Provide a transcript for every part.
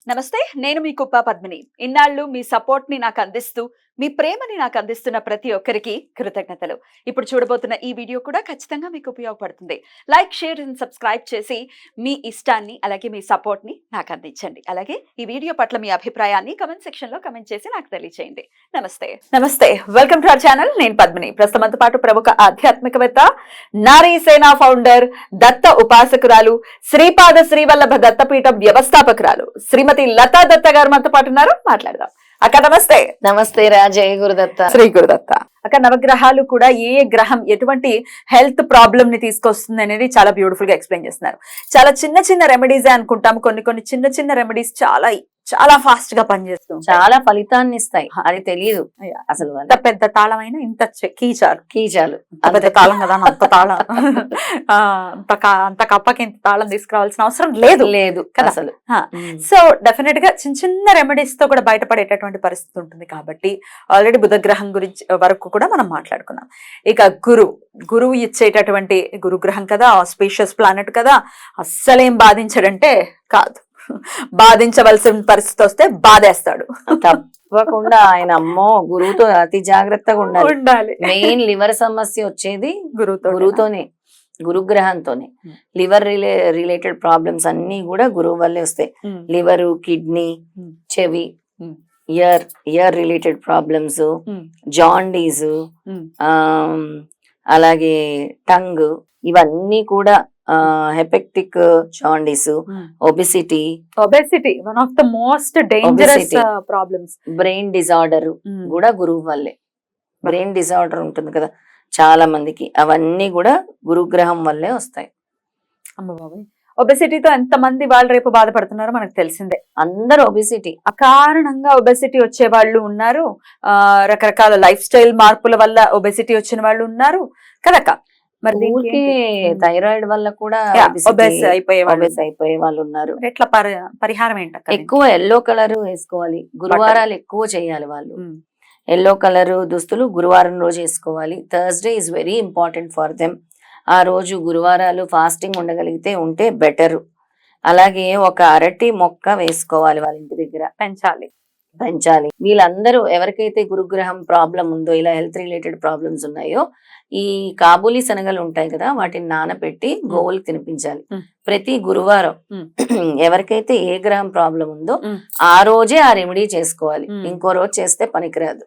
నమస్తే, నేను మీ కుప్ప పద్మిని. ఇన్నాళ్ళు మీ సపోర్ట్ ని నాకు అందిస్తూ, మీ ప్రేమని నాకు అందిస్తున్న ప్రతి ఒక్కరికి కృతజ్ఞతలు. ఇప్పుడు చూడబోతున్న ఈ వీడియో కూడా ఖచ్చితంగా మీకు ఉపయోగపడుతుంది. లైక్, షేర్ అండ్ సబ్స్క్రైబ్ చేసి మీ ఇష్టాన్ని అలాగే మీ సపోర్ట్ ని నాకు అందించండి. అలాగే ఈ వీడియో పట్ల మీ అభిప్రాయాన్ని కమెంట్ సెక్షన్ లో కమెంట్ చేసి నాకు తెలియజేయండి. నమస్తే, వెల్కమ్ టు అవర్ ఛానల్. నేను పద్మిని. ప్రస్తుతంతో పాటు ప్రముఖ ఆధ్యాత్మికవేత్త, నారీ సేనా ఫౌండర్, దత్త ఉపాసకురాలు, శ్రీపాద శ్రీవల్లభ దత్తపీఠం వ్యవస్థాపకురాలు శ్రీమతి లతా దత్త గారు మనతో పాటు ఉన్నారు. మాట్లాడదాం. అక్క నమస్తే. నమస్తే రా, జయ గురుదత్త. శ్రీ గురుదత్త. అక్క, నవగ్రహాలు కూడా ఏ గ్రహం ఎటువంటి హెల్త్ ప్రాబ్లమ్ ని తీసుకొస్తుంది అనేది చాలా బ్యూటిఫుల్ గా ఎక్స్ప్లెయిన్ చేస్తున్నారు. చాలా చిన్న చిన్న రెమెడీస్ అనుకుంటాం, కొన్ని చిన్న చిన్న రెమెడీస్ చాలా ఫాస్ట్ గా పనిచేస్తుంది, చాలా ఫలితాన్ని ఇస్తాయి. అది తెలియదు అసలు. అంత పెద్ద తాళమైనా ఇంత కీచాలు పెద్ద తాళం కదా, అంత తాళం అంత కప్పకి ఇంత తాళం తీసుకురావాల్సిన అవసరం లేదు కదా అసలు. సో డెఫినెట్ గా చిన్న చిన్న రెమెడీస్ తో కూడా బయటపడేటటువంటి పరిస్థితి ఉంటుంది. కాబట్టి ఆల్రెడీ బుధగ్రహం గురించి వరకు కూడా మనం మాట్లాడుకున్నాం. ఇక గురువు ఇచ్చేటటువంటి గురుగ్రహం కదా, ఆస్పీషియస్ ప్లానెట్ కదా, అస్సలేం బాధించడంటే కాదు, బాధించవలసిన పరిస్థితి వస్తే బాధేస్తాడు తప్పకుండా. ఆయన అమ్మో, గురువుతో అతి జాగ్రత్తగా ఉండాలి. మెయిన్ లివర్ సమస్య వచ్చేది గురువుతోనే, గురుగ్రహంతోనే. లివర్ రిలేటెడ్ ప్రాబ్లమ్స్ అన్ని కూడా గురువు వల్లే వస్తాయి. లివరు, కిడ్నీ, చెవి, ఇయర్ రిలేటెడ్ ప్రాబ్లమ్స్, జాండీస్, అలాగే టంగ్, ఇవన్నీ కూడా hepatic jaundice, obesity one of the most dangerous problems. Brain disorder కూడా గురువు వల్లే. బ్రెయిన్ డిజార్డర్ ఉంటుంది కదా చాలా మందికి, అవన్నీ కూడా గురుగ్రహం వల్లే వస్తాయి. అమ్మ బాబాయ్, ఒబెసిటీతో ఎంత మంది వాళ్ళు రేపు బాధపడుతున్నారో మనకు తెలిసిందే. అందరూ ఒబెసిటీ, అకారణంగా ఒబెసిటీ వచ్చే వాళ్ళు ఉన్నారు, రకరకాల లైఫ్ స్టైల్ మార్పుల వల్ల ఒబెసిటీ వచ్చిన వాళ్ళు ఉన్నారు కదక్క. మరి థైరాయిడ్ వల్ల కూడా అయిపోయే వాళ్ళు ఉన్నారు. ఎట్లా పరిహారం ఏంటక్క? ఎక్కువ ఎల్లో కలర్ వేసుకోవాలి, గురువారాలు ఎక్కువ చేయాలి వాళ్ళు. ఎల్లో కలర్ దుస్తులు గురువారం రోజు వేసుకోవాలి. Thursday is very important for them. ఆ రోజు గురువారాలు ఫాస్టింగ్ ఉండగలిగితే ఉంటే బెటర్. అలాగే ఒక అరటి మొక్క వేసుకోవాలి, వాళ్ళ ఇంటి దగ్గర పెంచాలి. వీళ్ళందరూ ఎవరికైతే గురుగ్రహం ప్రాబ్లం ఉందో, ఇలా హెల్త్ రిలేటెడ్ ప్రాబ్లమ్స్ ఉన్నాయో, ఈ కాబూలీ శనగలు ఉంటాయి కదా, వాటిని నానబెట్టి గోవులకు తినిపించాలి ప్రతి గురువారం. ఎవరికైతే ఏ గ్రహం ప్రాబ్లం ఉందో ఆ రోజే ఆ రెమెడీ చేసుకోవాలి, ఇంకో రోజు చేస్తే పనికిరాదు.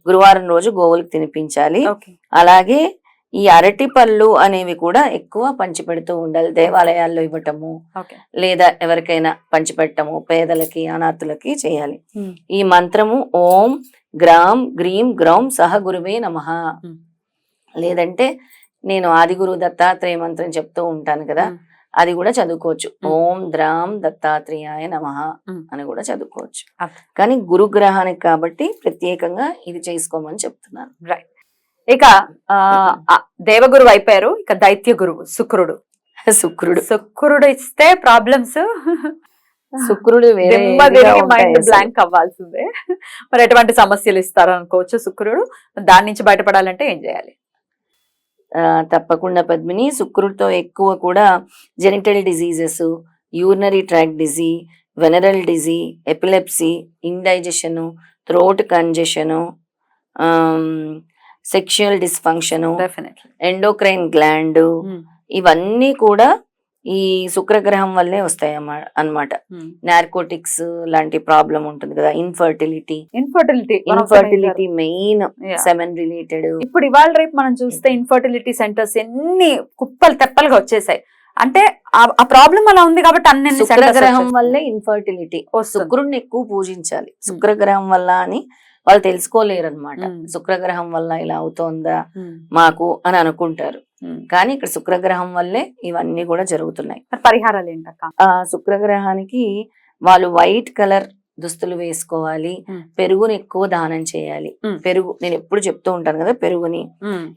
గురువారం రోజు గోవులకు తినిపించాలి. అలాగే ఈ అరటి పళ్ళు అనేవి కూడా ఎక్కువ పంచిపెడుతూ ఉండాలి. దేవాలయాల్లో ఇవ్వటము, లేదా ఎవరికైనా పంచిపెట్టము, పేదలకి, అనాథులకి చేయాలి. ఈ మంత్రము ఓం గ్రాం గ్రీం గ్రౌం సహ గురువే నమః, లేదంటే నేను ఆది గురు దత్తాత్రేయ మంత్రం చెప్తూ ఉంటాను కదా, అది కూడా చదువుకోవచ్చు. ఓం ద్రాం దత్తాత్రేయాయ నమః అని కూడా చదువుకోవచ్చు. కానీ గురుగ్రహానికి కాబట్టి ప్రత్యేకంగా ఇది చేసుకోమని చెప్తున్నాను. రైట్. ఇక దేవగురువు అయిపోయారు, ఇక దైత్య గురువు శుక్రుడు ఇస్తే ప్రాబ్లమ్స్, శుక్రుడు మైండ్ బ్లాంక్ అవ్వాల్సిందే. మరి ఎటువంటి సమస్యలు ఇస్తారు అనుకోవచ్చు శుక్రుడు? దాని నుంచి బయటపడాలంటే ఏం చేయాలి? తప్పకుండా పద్మిని, శుక్రుడితో ఎక్కువ కూడా genital diseases, urinary tract disease, venereal disease, epilepsy, indigestion, throat congestion, sexual dysfunction, endocrine gland, ఇవన్నీ కూడా ఈ శుక్రగ్రహం వల్లే వస్తాయి అన్నమాట. నార్కోటిక్స్ లాంటి ప్రాబ్లం ఉంటుంది కదా, ఇన్ఫర్టిలిటీ మెయిన్ సెమెన్ రిలేటెడ్. ఇప్పుడు ఇవాళ రేపు మనం చూస్తే ఇన్ఫర్టిలిటీ సెంటర్స్ ఎన్ని కుప్పలు తెప్పలుగా వచ్చేసాయి. అంటే ఆ ప్రాబ్లం అలా ఉంది కాబట్టి అన్ని శుక్రగ్రహం వల్లే ఇన్ఫర్టిలిటీ. శుక్రుడిని ఎక్కువ పూజించాలి శుక్రగ్రహం వల్ల అని వాళ్ళు తెలుసుకోలేరు అనమాట. శుక్రగ్రహం వల్ల ఇలా అవుతోందా మాకు అని అనుకుంటారు, కానీ ఇక్కడ శుక్రగ్రహం వల్లే ఇవన్నీ కూడా జరుగుతున్నాయి. పరిహారాలు ఏంటక్క? శుక్రగ్రహానికి వాళ్ళు వైట్ కలర్ దుస్తులు వేసుకోవాలి, పెరుగుని ఎక్కువ దానం చేయాలి. పెరుగు నేను ఎప్పుడు చెప్తూ ఉంటాను కదా, పెరుగుని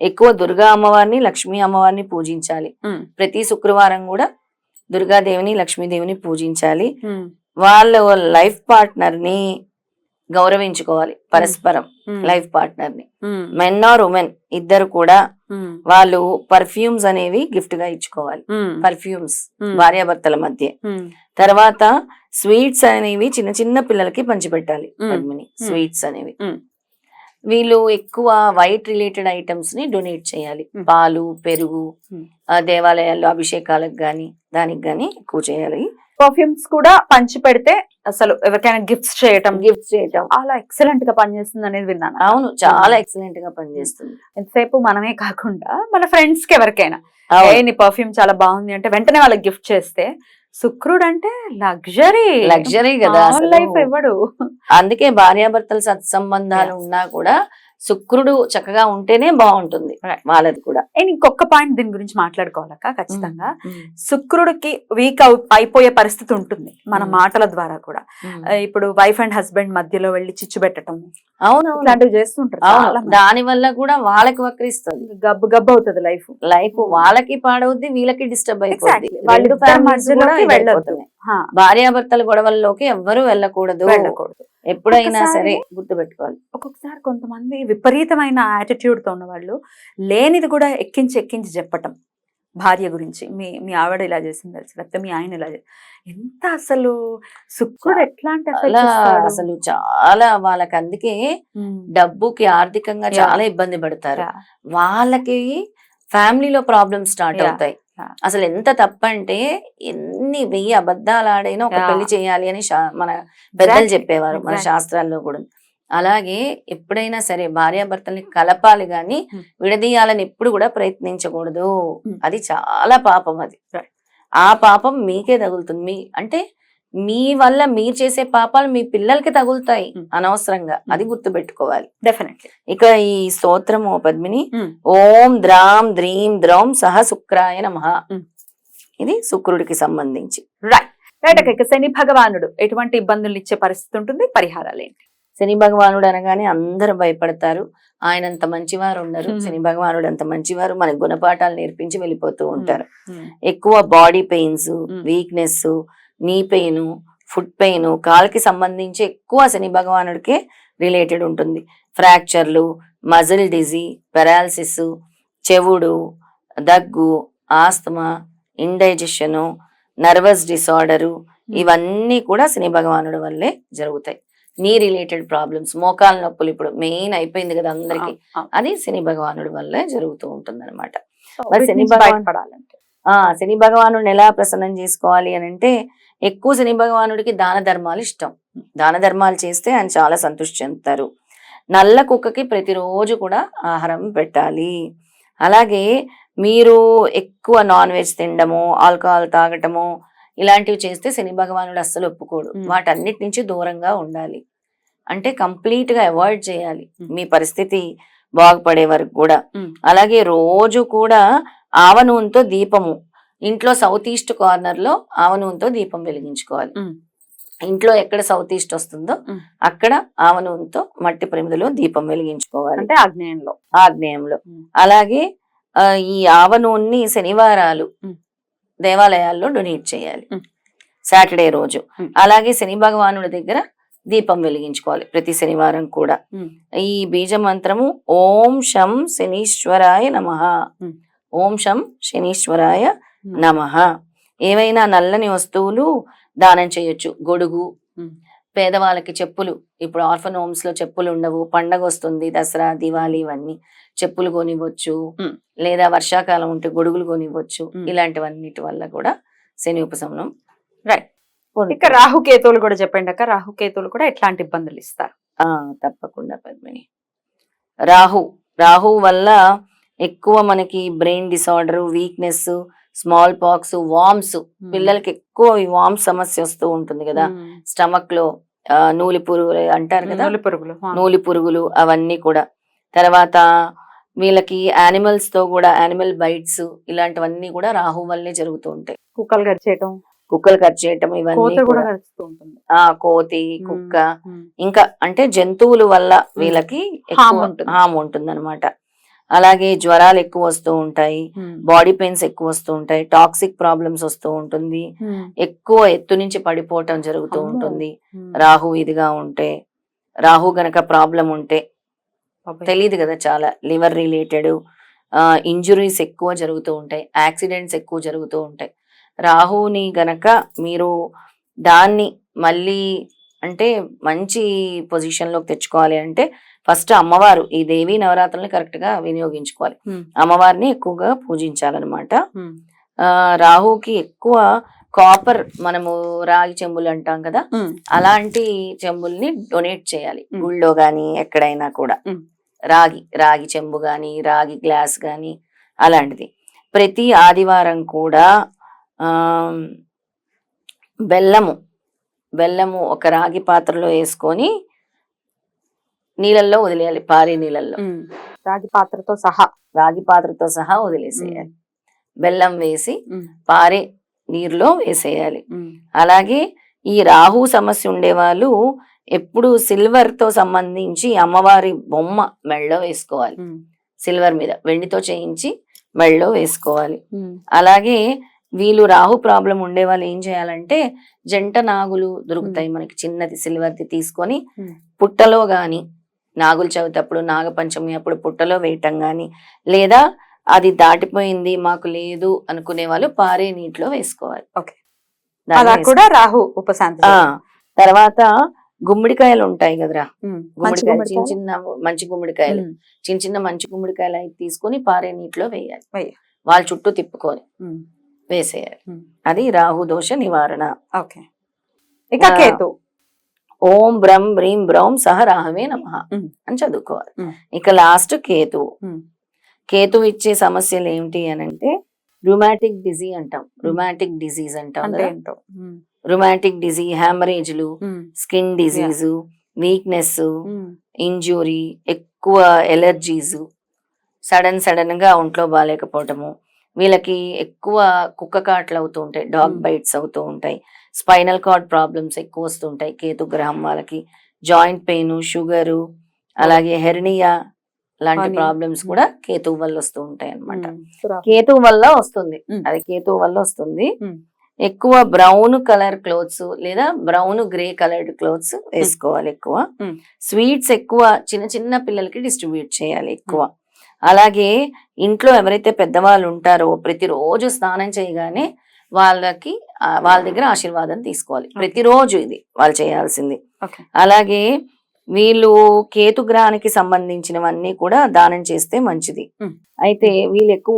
ఎక్కువ దుర్గా అమ్మవారిని, లక్ష్మీ అమ్మవారిని పూజించాలి. ప్రతి శుక్రవారం కూడా దుర్గాదేవిని, లక్ష్మీదేవిని పూజించాలి. వాళ్ళ లైఫ్ పార్ట్నర్ ని గౌరవించుకోవాలి పరస్పరం ఉమ్, లైఫ్ పార్ట్నర్ ని. ఉమ్, మెన్ ఆర్ ఉమెన్ ఇద్దరు కూడా ఉమ్, వాళ్ళు పర్ఫ్యూమ్స్ అనేవి గిఫ్ట్ గా ఇచ్చుకోవాలి. ఉమ్, పర్ఫ్యూమ్స్ ఉమ్, భార్యాభర్తల మధ్య. ఉమ్, తర్వాత స్వీట్స్ అనేవి చిన్న చిన్న పిల్లలకి పంచిపెట్టాలి మ్. పద్మిని. స్వీట్స్ అనేవి మ్. వీళ్ళు ఎక్కువ వైట్ రిలేటెడ్ ఐటమ్స్ ని డొనేట్ చేయాలి. మ్. పాలు, పెరుగు, మ్. దేవాలయాల్లో అభిషేకాలకు గాని దానికి గాని ఎక్కువ చేయాలి. పర్ఫ్యూమ్స్ కూడా పంచి పెడితే అసలు ఎవరికైనా గిఫ్ట్స్ చేయటం గిఫ్ట్ చేయటం చాలా ఎక్సలెంట్ గా పనిచేస్తుంది అనేది విన్నాను. అవును, చాలా ఎక్సలెంట్ గా పనిచేస్తుంది. ఎంతసేపు మనమే కాకుండా మన ఫ్రెండ్స్ కి ఎవరికైనా అవును. ఏ నీ పర్ఫ్యూమ్ చాలా బాగుంది అంటే వెంటనే వాళ్ళకి గిఫ్ట్ చేస్తే, శుక్రుడు అంటే లగ్జరీ కదా అసలు. లైఫ్ ఇవ్వడు. అందుకే భార్యాభర్తల సత్సంబంధాలు ఉన్నా కూడా శుక్రుడు చక్కగా ఉంటేనే బాగుంటుంది Right. వాళ్ళది కూడా. అండ్ ఇంకొక పాయింట్ దీని గురించి మాట్లాడుకోవాలక్క ఖచ్చితంగా. ఉమ్. శుక్రుడికి వీక్ అయిపోయే పరిస్థితి ఉంటుంది మన మాటల ద్వారా కూడా. ఉమ్. ఇప్పుడు వైఫ్ అండ్ హస్బెండ్ మధ్యలో వెళ్ళి చిచ్చు పెట్టడం అవునవును. ఇట్లాంటివి చేస్తుంటారు చాలా అవును, మంది. దాని వల్ల కూడా వాళ్ళకి వక్రిస్తుంది గబ్బు గబ్బు అవుతుంది లైఫ్. లైఫ్. వాళ్ళకి పాడవుద్ది, వీళ్ళకి డిస్టర్బ్ అయిపోద్ది. Exactly. వాళ్ళ రెండు ఇద్దరి families కూడా మధ్యలోకి వెళ్ళొద్దు. ఇదైపోతున్నాయి. భార్యాభర్తల గొడవల్లోకి ఎవ్వరూ వెళ్ళకూడదు. ఎప్పుడైనా ఒక్కసారి- సరే గుర్తు పెట్టుకోవాలి. ఒక్కొక్కసారి కొంతమంది విపరీతమైన యాటిట్యూడ్ తో ఉన్న వాళ్ళు లేనిది కూడా ఎక్కించి చెప్పటం భార్య గురించి. మీ ఆవిడ ఇలా చేసింది తెలుసు, లేకపోతే మీ ఆయన ఇలా ఎంత అసలు శుక్రుడు ఎట్లాంటి effect అలా ఇస్తాడు? అసలు చాలా వాళ్ళకి అందుకే ఉమ్. డబ్బుకి ఆర్థికంగా Yeah. చాలా ఇబ్బంది పడతారు. Yeah. వాళ్ళకి ఫ్యామిలీలో ప్రాబ్లమ్స్ స్టార్ట్ Yeah. అవుతాయి. Yeah. అసలు ఎంత తప్పంటే ఎన్ని 1000 అబద్ధాలు ఆడైనా ఒక Yeah. పెళ్లి చేయాలి అని మన పెద్దలు Exactly. చెప్పేవారు, మన Exactly. శాస్త్రాల్లో కూడా. అలాగే ఎప్పుడైనా సరే భార్యాభర్తల్ని కలపాలి గాని Hmm. విడదీయాలని ఎప్పుడు కూడా ప్రయత్నించకూడదు. Hmm. అది చాలా పాపం. అది Right. ఆ పాపం మీకే తగులుతుంది. అంటే మీ వల్ల మీరు చేసే పాపాలు మీ పిల్లలకి తగులుతాయి Hmm. అనవసరంగా. అది గుర్తు పెట్టుకోవాలి. Definitely. ఇక ఈ స్తోత్రము పద్మిని, Hmm. ఓం ద్రాం ద్రీం ద్రౌం సహ శుక్రాయ నమః. Hmm. ఇది శుక్రుడికి సంబంధించి. రైట్ అక్క. ఇక శని భగవానుడు ఎటువంటి ఇబ్బందులు ఇచ్చే పరిస్థితి ఉంటుంది, పరిహారాలు ఏంటి? శని భగవానుడు అనగానే అందరూ భయపడతారు. ఆయన అంత మంచివారు ఉండరు. Hmm. శని భగవానుడు అంత మంచివారు, మనకు గుణపాఠాలు నేర్పించి వెళ్ళిపోతూ ఉంటారు. Hmm. ఎక్కువ body pains, Hmm. Weakness, knee pain, foot pain, కాలుకి సంబంధించి ఎక్కువ శని భగవానుడికే రిలేటెడ్ ఉంటుంది. ఫ్రాక్చర్లు, మజిల్ డిజీ, పెరాలసిస్, చెవుడు, దగ్గు, ఆస్తమా, ఇండైజెషను, నర్వస్ డిసార్డరు, ఇవన్నీ కూడా శని భగవానుడి వల్లే జరుగుతాయి. నీ రిలేటెడ్ ప్రాబ్లమ్స్, మోకాల నొప్పులు ఇప్పుడు మెయిన్ అయిపోయింది కదా అందరికి. అది శని భగవానుడి వల్లే జరుగుతూ ఉంటుంది అనమాట. మరి శని బయటపడాలంటే శని భగవానుడిని ఎలా ప్రసన్నం చేసుకోవాలి అని అంటే, ఎక్కువ శని భగవానుడికి దాన ధర్మాలు ఇష్టం. దాన ధర్మాలు చేస్తే ఆయన చాలా సంతృష్టి చెందుతారు. నల్ల కుక్కకి ప్రతిరోజు కూడా ఆహారం పెట్టాలి. అలాగే మీరు ఎక్కువ నాన్ వెజ్ తినడము, ఆల్కహాల్ తాగటము ఇలాంటివి చేస్తే శని భగవానుడు అస్సలు ఒప్పుకోడు. వాటన్నిటి నుంచి దూరంగా ఉండాలి. అంటే కంప్లీట్ గా అవాయిడ్ చేయాలి మీ పరిస్థితి బాగుపడే వరకు కూడా. అలాగే రోజు కూడా ఆవ నూనెతో దీపము, ఇంట్లో సౌత్ ఈస్ట్ కార్నర్ లో ఆవ నూనెతో దీపం వెలిగించుకోవాలి. ఇంట్లో ఎక్కడ సౌత్ ఈస్ట్ వస్తుందో అక్కడ ఆవ నూనెతో మట్టి ప్రమిదలో దీపం వెలిగించుకోవాలి, అంటే ఆగ్నేయంలో. అలాగే ఈ ఆవ నూనెని శనివారాలు దేవాలయాల్లో డొనేట్ చేయాలి, సాటర్డే రోజు. అలాగే శని భగవానుడి దగ్గర దీపం వెలిగించుకోవాలి ప్రతి శనివారం కూడా. ఈ బీజ మంత్రము ఓం శం శనీశ్వరాయ నమః, ఓం శం శనీశ్వరాయ నమః. ఏవైనా నల్లని వస్తువులు దానం చేయొచ్చు. గొడుగు, పేదవాళ్ళకి చెప్పులు. ఇప్పుడు ఆర్ఫన్ హోమ్స్ లో చెప్పులు ఉండవు, పండగ వస్తుంది, దసరా, దివాళీ, ఇవన్నీ చెప్పులు కొనివ్వచ్చు. లేదా వర్షాకాలం ఉంటే గొడుగులు కొనివ్వచ్చు. ఇలాంటివన్నిటి వల్ల కూడా శని ఉపశమనం. రైట్. ఇక రాహుకేతువులు కూడా చెప్పండి అక్క. రాహుకేతువులు కూడా ఎట్లాంటి ఇబ్బందులు ఇస్తారు? తప్పకుండా పద్మిని. రాహు వల్ల ఎక్కువ మనకి brain disorder, weakness, small pox, worms. పిల్లలకి ఎక్కువ ఈ వామ్స్ సమస్య వస్తూ ఉంటుంది కదా. స్టమక్ లో నూలి పురుగులు అంటారు కదా, నూలి పురుగులు, అవన్నీ కూడా. తర్వాత వీళ్ళకి యానిమల్స్ తో కూడా యానిమల్ బైట్స్, ఇలాంటివన్నీ కూడా రాహు వల్లే జరుగుతూ ఉంటాయి. కుక్కలు కరిచేయటం, ఇవన్నీ కూడా. కోతి, కుక్క, ఇంకా అంటే జంతువుల వల్ల వీళ్ళకి హామ్ ఉంటుంది అనమాట. అలాగే జ్వరాలు ఎక్కువ వస్తూ ఉంటాయి, బాడీ పెయిన్స్ ఎక్కువ వస్తూ ఉంటాయి, టాక్సిక్ ప్రాబ్లమ్స్ వస్తూ ఉంటుంది, ఎక్కువ ఎత్తు నుంచి పడిపోవటం జరుగుతూ ఉంటుంది రాహు ఇదిగా ఉంటే. రాహు గనక ప్రాబ్లం ఉంటే తెలియదు కదా, చాలా లివర్ రిలేటెడ్ ఇంజురీస్ ఎక్కువ జరుగుతూ ఉంటాయి, యాక్సిడెంట్స్ ఎక్కువ జరుగుతూ ఉంటాయి. రాహుని గనక మీరు దాన్ని మళ్ళీ అంటే మంచి పొజిషన్లోకి తెచ్చుకోవాలి అంటే ఫస్ట్ అమ్మవారు ఈ దేవీ నవరాత్రుల్ని కరెక్ట్ గా వినియోగించుకోవాలి. అమ్మవారిని ఎక్కువగా పూజించాలన్నమాట. రాహుకి ఎక్కువ కాపర్, మనము రాగి చెంబులు అంటాం కదా, అలాంటి చెంబుల్ని డొనేట్ చేయాలి గుళ్ళో గాని ఎక్కడైనా కూడా. రాగి చెంబు గాని రాగి గ్లాస్ గాని అలాంటిది. ప్రతి ఆదివారం కూడా బెల్లము ఒక రాగి పాత్రలో వేసుకొని నీళ్ళల్లో వదిలేయాలి, పారే నీళ్ళల్లో. రాగి పాత్రతో సహా వదిలేసేయాలి. బెల్లం వేసి పారే నీరులో వేసేయాలి. అలాగే ఈ రాహు సమస్య ఉండేవాళ్ళు ఎప్పుడు సిల్వర్ తో సంబంధించి అమ్మవారి బొమ్మ మెళ్ళో వేసుకోవాలి. సిల్వర్ మీద వెండితో చేయించి మెళ్ళో వేసుకోవాలి. అలాగే వీళ్ళు రాహు ప్రాబ్లం ఉండే వాళ్ళు ఏం చేయాలంటే జంట నాగులు దొరుకుతాయి మనకి, చిన్నది సిల్వర్ది తీసుకొని పుట్టలో గాని నాగుల చవితి అప్పుడు, నాగపంచమి అప్పుడు పుట్టలో వేయటం గాని, లేదా అది దాటిపోయింది మాకు లేదు అనుకునే వాళ్ళు పారే నీటిలో వేసుకోవాలి. కూడా రాహు ఉపశాంతి. తర్వాత గుమ్మడికాయలు ఉంటాయి కదరా, గుమ్మడికాయలు చిన్న చిన్న మంచి గుమ్మడికాయలు, చిన్న మంచి గుమ్మడికాయలు అయితే తీసుకొని పారే నీటిలో వేయాలి. వాళ్ళ చుట్టూ తిప్పుకొని వేసేయాలి. అది రాహు దోష నివారణ. ఇక కేతు, ఓం బ్రం బ్రీం బ్రౌం సహ రాహవే నమః అని చదువుకోవాలి. ఇక లాస్ట్ కేతు ఇచ్చే సమస్యలు ఏమిటి అని అంటే రుమాటిక్ డిజీజ్ అంటాం. రుమాటిక్ డిజీజ్, హ్యామరేజ్లు, స్కిన్ డిజీజ్, వీక్నెస్, ఇంజురీ, ఎక్కువ ఎలర్జీస్, సడన్ గా ఒంట్లో బాగాలేకపోవటము, వీళ్ళకి ఎక్కువ కుక్క కాట్లు అవుతూ ఉంటాయి, డాగ్ బైట్స్ అవుతూ ఉంటాయి, స్పైనల్ కార్డ్ ప్రాబ్లమ్స్ ఎక్కువ వస్తుంటాయి కేతు గ్రహం వాళ్ళకి, జాయింట్ పెయిన్, షుగరు, అలాగే హెర్నియా లాంటి ప్రాబ్లమ్స్ కూడా కేతువు వల్ల వస్తూ ఉంటాయి అన్నమాట. కేతువు వల్ల వస్తుంది. ఎక్కువ బ్రౌన్ కలర్ క్లోత్స్ లేదా బ్రౌన్ గ్రే కలర్డ్ క్లోత్స్ వేసుకోవాలి. ఎక్కువ స్వీట్స్ ఎక్కువ చిన్న పిల్లలకి డిస్ట్రిబ్యూట్ చేయాలి ఎక్కువ. అలాగే ఇంట్లో ఎవరైతే పెద్దవాళ్ళు ఉంటారో ప్రతిరోజు స్నానం చేయగానే వాళ్ళ దగ్గర ఆశీర్వాదం తీసుకోవాలి ప్రతిరోజు, ఇది వాళ్ళు చేయాల్సింది. అలాగే వీళ్ళు కేతు గ్రహానికి సంబంధించినవన్నీ కూడా దానం చేస్తే మంచిది. అయితే వీళ్ళు ఎక్కువ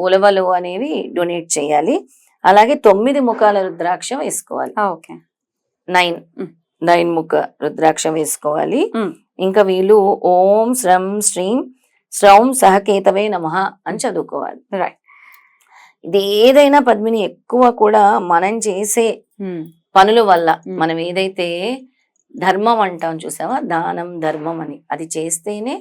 ఉలవలు అనేవి డొనేట్ చేయాలి. అలాగే 9 ముఖాల రుద్రాక్ష వేసుకోవాలి. 9 ముఖ రుద్రాక్ష వేసుకోవాలి. ఇంకా వీళ్ళు ఓం శ్రం శ్రీం శ్రౌం సహకేతవే నమః అని చదువుకోవాలి. ఇది ఏదైనా పద్మిని ఎక్కువ కూడా మనం చేసే పనుల వల్ల, మనం ఏదైతే ధర్మం అంటాం చూసావా, దానం ధర్మం అని, అది చేస్తేనే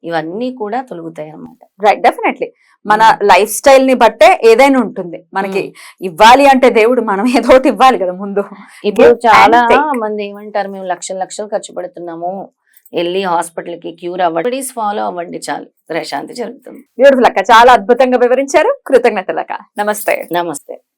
ఇవన్నీ కూడా తొలుగుతాయి అన్నమాట. రైట్, డెఫినెట్లీ మన లైఫ్ స్టైల్ ని బట్టే ఏదైనా ఉంటుంది. మనకి ఇవ్వాలి అంటే దేవుడు మనం ఏదో ఒకటి ఇవ్వాలి కదా ముందు. ఇప్పుడు చాలా మంది ఏమంటారు, మేము లక్షలు ఖర్చు పెడుతున్నాము, వెళ్ళి హాస్పిటల్ కి క్యూర్ అవ్వండి, ఫాలో అవ్వండి, చాలు ప్రశాంతి జరుగుతుంది. బ్యూటిఫుల్ అక్క, చాలా అద్భుతంగా వివరించారు. కృతజ్ఞతలు అక్క. నమస్తే.